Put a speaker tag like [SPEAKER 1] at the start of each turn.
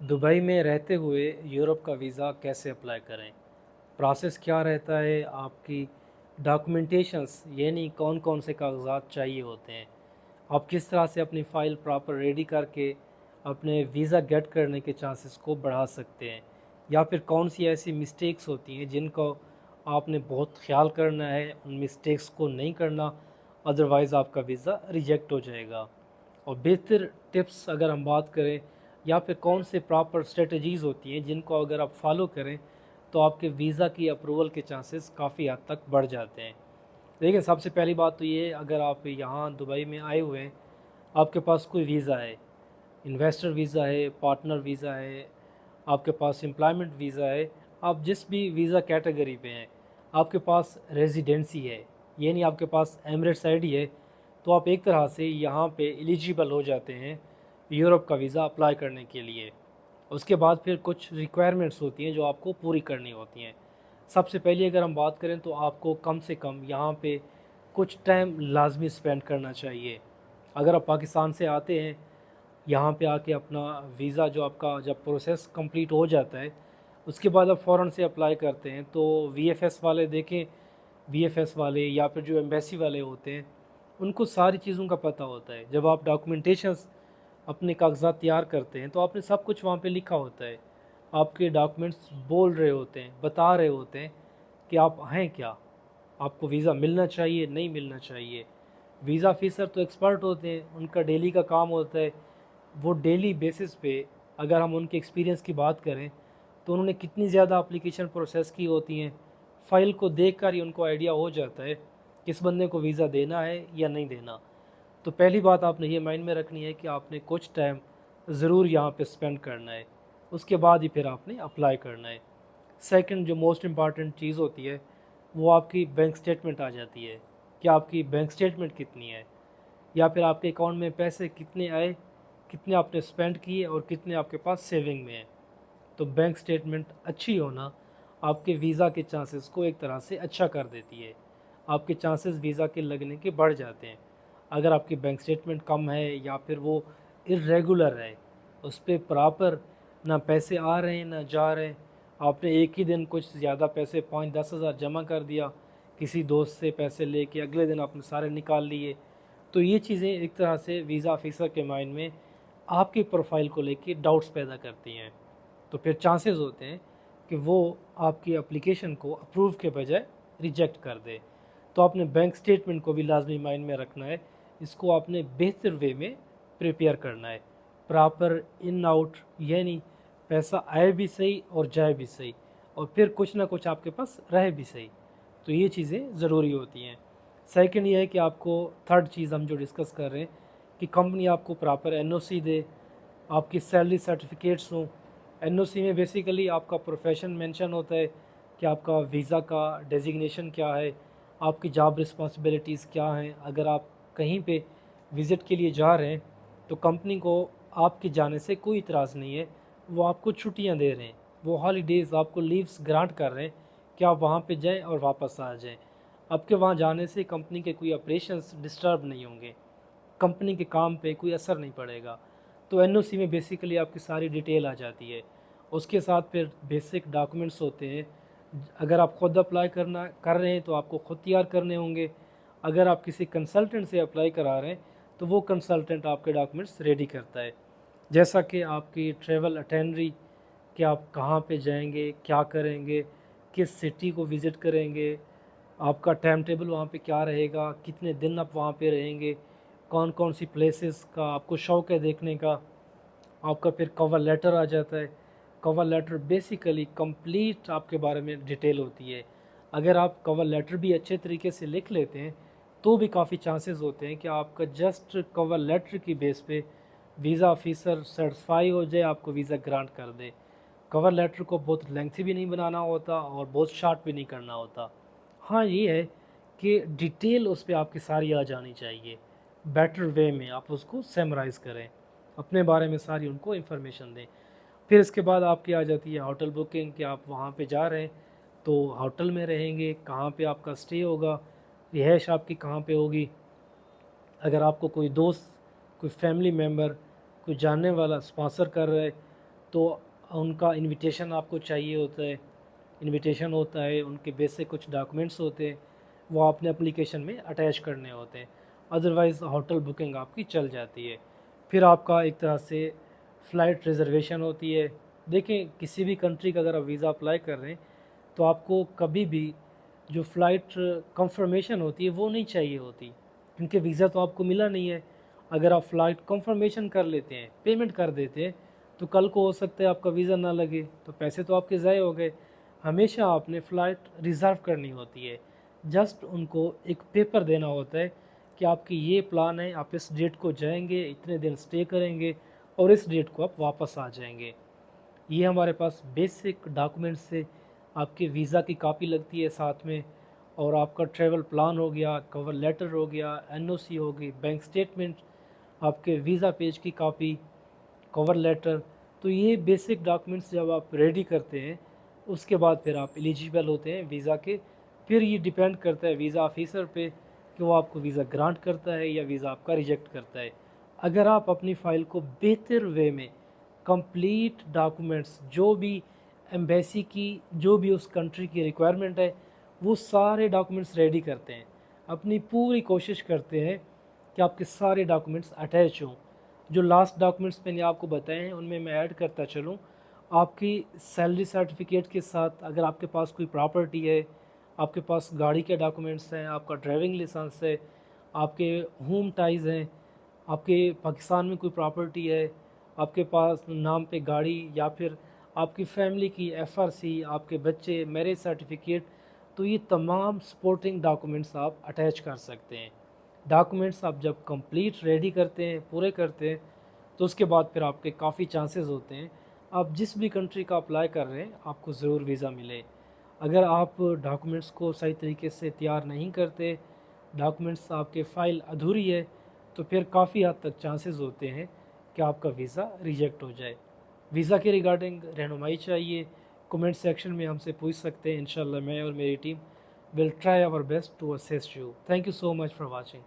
[SPEAKER 1] Dubai में रहते हुए यूरोप का वीज़ा कैसे अप्लाई करें? प्रोसेस क्या रहता है? आपकी डॉक्यूमेंटेशंस यानी कौन-कौन से कागज़ात चाहिए होते हैं? आप किस तरह से अपनी फ़ाइल प्रॉपर रेडी करके अपने वीज़ा गेट करने के चांसेस को बढ़ा सकते हैं? या फिर कौन-सी ऐसी मिस्टेक्स होती हैं जिनको आपने बहुत ख़्याल करना है, उन मिस्टेक्स को नहीं करना, अदरवाइज़ आपका वीज़ा रिजेक्ट हो जाएगा? और बेहतर टिप्स अगर हम बात करें या फिर कौन से प्रॉपर स्ट्रेटजीज़ होती हैं जिनको अगर आप फॉलो करें तो आपके वीज़ा की अप्रूवल के चांसेस काफ़ी हद तक बढ़ जाते हैं। देखिए, सबसे पहली बात तो ये है, अगर आप यहाँ दुबई में आए हुए हैं, आपके पास कोई वीज़ा है, इन्वेस्टर वीज़ा है, पार्टनर वीज़ा है, आपके पास एम्प्लॉयमेंट वीज़ा है, आप जिस भी वीज़ा कैटेगरी पे हैं, आपके पास रेजिडेंसी है, यानी आपके पास एमिरेट्स आईडी है, तो आप एक तरह से यहाँ पे एलिजिबल हो जाते हैं यूरोप का वीज़ा अप्लाई करने के लिए। उसके बाद फिर कुछ रिक्वायरमेंट्स होती हैं जो आपको पूरी करनी होती हैं। सबसे पहले अगर हम बात करें तो आपको कम से कम यहाँ पे कुछ टाइम लाज़मी स्पेंड करना चाहिए। अगर आप पाकिस्तान से आते हैं, यहाँ पे आके अपना वीज़ा जो आपका जब प्रोसेस कंप्लीट हो जाता है, उसके बाद आप फ़ौरन से अप्लाई करते हैं, तो वीएफएस वाले देखें, वीएफएस वाले या फिर जो एम्बेसी वाले होते हैं, उनको सारी चीज़ों का पता होता है। जब आप डॉक्यूमेंटेशंस अपने कागज़ात तैयार करते हैं तो आपने सब कुछ वहाँ पे लिखा होता है। आपके डॉक्यूमेंट्स बोल रहे होते हैं, बता रहे होते हैं कि आप हैं क्या, आपको वीज़ा मिलना चाहिए, नहीं मिलना चाहिए। वीज़ा ऑफ़िसर तो एक्सपर्ट होते हैं, उनका डेली का काम होता है, वो डेली बेसिस पे अगर हम उनके एक्सपीरियंस की बात करें तो उन्होंने कितनी ज़्यादा एप्लीकेशन प्रोसेस की होती हैं, फ़ाइल को देखकर ही उनको आइडिया हो जाता है किस बंदे को वीज़ा देना है या नहीं देना। तो पहली बात आपने ये माइंड में रखनी है कि आपने कुछ टाइम ज़रूर यहाँ पे स्पेंड करना है, उसके बाद ही फिर आपने अप्लाई करना है। सेकंड जो मोस्ट इम्पॉर्टेंट चीज़ होती है वो आपकी बैंक स्टेटमेंट आ जाती है कि आपकी बैंक स्टेटमेंट कितनी है, या फिर आपके अकाउंट में पैसे कितने आए, कितने आपने स्पेंड किए और कितने आपके पास सेविंग में है। तो बैंक स्टेटमेंट अच्छी होना आपके वीज़ा के चांसेस को एक तरह से अच्छा कर देती है। आपके चांसेस वीज़ा के लगने के बढ़ जाते हैं। अगर आपकी बैंक स्टेटमेंट कम है या फिर वो इर्रेगुलर है, उस पे प्रॉपर ना पैसे आ रहे हैं ना जा रहे हैं, आपने एक ही दिन कुछ ज़्यादा पैसे 5-10 हज़ार जमा कर दिया, किसी दोस्त से पैसे लेके अगले दिन आपने सारे निकाल लिए, तो ये चीज़ें एक तरह से वीज़ा ऑफिसर के माइंड में आपकी प्रोफाइल को लेके डाउट्स पैदा करती हैं। तो फिर चांसेस होते हैं कि वो आपकी एप्लीकेशन को अप्रूव के बजाय रिजेक्ट कर दे। तो आपने बैंक स्टेटमेंट को भी लाजमी माइंड में रखना है, इसको आपने बेहतर वे में प्रिपेयर करना है, प्रॉपर इन आउट, यानी पैसा आए भी सही और जाए भी सही, और फिर कुछ ना कुछ आपके पास रहे भी सही। तो ये चीज़ें ज़रूरी होती हैं। सेकंड ये है कि आपको, थर्ड चीज़ हम जो डिस्कस कर रहे हैं, कि कंपनी आपको प्रॉपर एनओसी दे, आपकी सैलरी सर्टिफिकेट्स हों। एनओसी में बेसिकली आपका प्रोफेशन मेंशन होता है कि आपका वीज़ा का डेजिग्नेशन क्या है, आपकी जॉब रिस्पॉन्सिबिलिटीज़ क्या हैं। अगर आप कहीं पे विज़िट के लिए जा रहे हैं तो कंपनी को आपके जाने से कोई इतराज़ नहीं है, वो आपको छुट्टियां दे रहे हैं, वो हॉलीडेज़ आपको लीव्स ग्रांट कर रहे हैं कि आप वहाँ पे जाएं और वापस आ जाएं। आपके वहाँ जाने से कंपनी के कोई ऑपरेशंस डिस्टर्ब नहीं होंगे, कंपनी के काम पे कोई असर नहीं पड़ेगा। तो एनओसी में बेसिकली आपकी सारी डिटेल आ जाती है। उसके साथ फिर बेसिक डॉक्यूमेंट्स होते हैं। अगर आप ख़ुद अप्लाई करना कर रहे हैं तो आपको ख़ुद तैयार करने होंगे। अगर आप किसी कंसल्टेंट से अप्लाई करा रहे हैं तो वो कंसल्टेंट आपके डॉक्यूमेंट्स रेडी करता है, जैसा कि आपकी ट्रैवल अटेंडरी, कि आप कहाँ पे जाएंगे, क्या करेंगे, किस सिटी को विज़िट करेंगे, आपका टाइम टेबल वहाँ पे क्या रहेगा, कितने दिन आप वहाँ पे रहेंगे, कौन कौन सी प्लेसेस का आपको शौक़ है देखने का। आपका फिर कवर लेटर आ जाता है। कवर लेटर बेसिकली कंप्लीट आपके बारे में डिटेल होती है। अगर आप कवर लेटर भी अच्छे तरीके से लिख लेते हैं तो भी काफ़ी चांसेस होते हैं कि आपका जस्ट कवर लेटर की बेस पे वीज़ा ऑफिसर सेटिस्फाई हो जाए, आपको वीज़ा ग्रांट कर दे। कवर लेटर को बहुत लेंथी भी नहीं बनाना होता और बहुत शार्ट भी नहीं करना होता। हाँ, ये है कि डिटेल उस पे आपकी सारी आ जानी चाहिए, बेटर वे में आप उसको समराइज़ करें, अपने बारे में सारी उनको इन्फॉर्मेशन दें। फिर इसके बाद आपकी आ जाती है होटल बुकिंग, कि आप वहाँ पे जा रहे हैं तो होटल में रहेंगे, कहाँ पे आपका स्टे होगा, रिहाइश आपकी कहाँ पे होगी। अगर आपको कोई दोस्त, कोई फैमिली मेम्बर, कोई जानने वाला स्पॉन्सर कर रहा है तो उनका इनविटेशन आपको चाहिए होता है, इनविटेशन होता है, उनके बेसिक कुछ डॉक्यूमेंट्स होते हैं, वो आपने एप्लीकेशन में अटैच करने होते हैं। अदरवाइज़ होटल बुकिंग आपकी चल जाती है। फिर आपका एक तरह से फ़्लाइट रिज़र्वेशन होती है। देखें, किसी भी कंट्री का अगर आप वीज़ा अप्लाई कर रहे हैं तो आपको कभी भी जो फ़्लाइट कंफर्मेशन होती है वो नहीं चाहिए होती, क्योंकि वीज़ा तो आपको मिला नहीं है। अगर आप फ़्लाइट कंफर्मेशन कर लेते हैं, पेमेंट कर देते हैं, तो कल को हो सकता है आपका वीज़ा ना लगे, तो पैसे तो आपके ज़ाय हो गए। हमेशा आपने फ़्लाइट रिज़र्व करनी होती है। जस्ट उनको एक पेपर देना होता है कि आपकी ये प्लान है, आप इस डेट को जाएंगे, इतने दिन स्टे करेंगे और इस डेट को आप वापस आ जाएंगे। ये हमारे पास बेसिक डॉक्यूमेंट्स से आपके वीज़ा की कॉपी लगती है साथ में, और आपका ट्रैवल प्लान हो गया, कवर लेटर हो गया, एनओसी हो गई, बैंक स्टेटमेंट, आपके वीज़ा पेज की कॉपी, कवर लेटर। तो ये बेसिक डॉक्यूमेंट्स जब आप रेडी करते हैं, उसके बाद फिर आप एलिजिबल होते हैं वीज़ा के। फिर ये डिपेंड करता है वीज़ा ऑफिसर पे कि वो आपको वीज़ा ग्रांट करता है या वीज़ा आपका रिजेक्ट करता है। अगर आप अपनी फ़ाइल को बेहतर वे में कंप्लीट डॉक्यूमेंट्स, जो भी एम्बेसी की, जो भी उस कंट्री की रिक्वायरमेंट है, वो सारे डॉक्यूमेंट्स रेडी करते हैं, अपनी पूरी कोशिश करते हैं कि आपके सारे डॉक्यूमेंट्स अटैच हों। जो लास्ट डॉक्यूमेंट्स मैंने आपको बताए हैं उनमें मैं ऐड करता चलूँ, आपकी सैलरी सर्टिफिकेट के साथ अगर आपके पास कोई प्रॉपर्टी है, आपके पास गाड़ी के डॉक्यूमेंट्स हैं, आपका ड्राइविंग लाइसेंस है, आपके होम टाइज़ हैं, आपके पाकिस्तान में कोई प्रॉपर्टी है, आपके पास नाम पे गाड़ी, या फिर आपकी फैमिली की एफआरसी, आपके बच्चे, मैरिज सर्टिफिकेट, तो ये तमाम सपोर्टिंग डॉक्यूमेंट्स आप अटैच कर सकते हैं। डॉक्यूमेंट्स आप जब कंप्लीट रेडी करते हैं, पूरे करते हैं, तो उसके बाद फिर आपके काफ़ी चांसेस होते हैं आप जिस भी कंट्री का अप्लाई कर रहे हैं आपको ज़रूर वीज़ा मिले। अगर आप डॉक्यूमेंट्स को सही तरीके से तैयार नहीं करते, डॉक्यूमेंट्स आपके फ़ाइल अधूरी है, तो फिर काफ़ी हद तक चांसेस होते हैं कि आपका वीज़ा रिजेक्ट हो जाए। वीज़ा के रिगार्डिंग रहनुमाई चाहिए, कमेंट सेक्शन में हमसे पूछ सकते हैं। इंशाल्लाह मैं और मेरी team will try our best to assist you. Thank you so much for watching.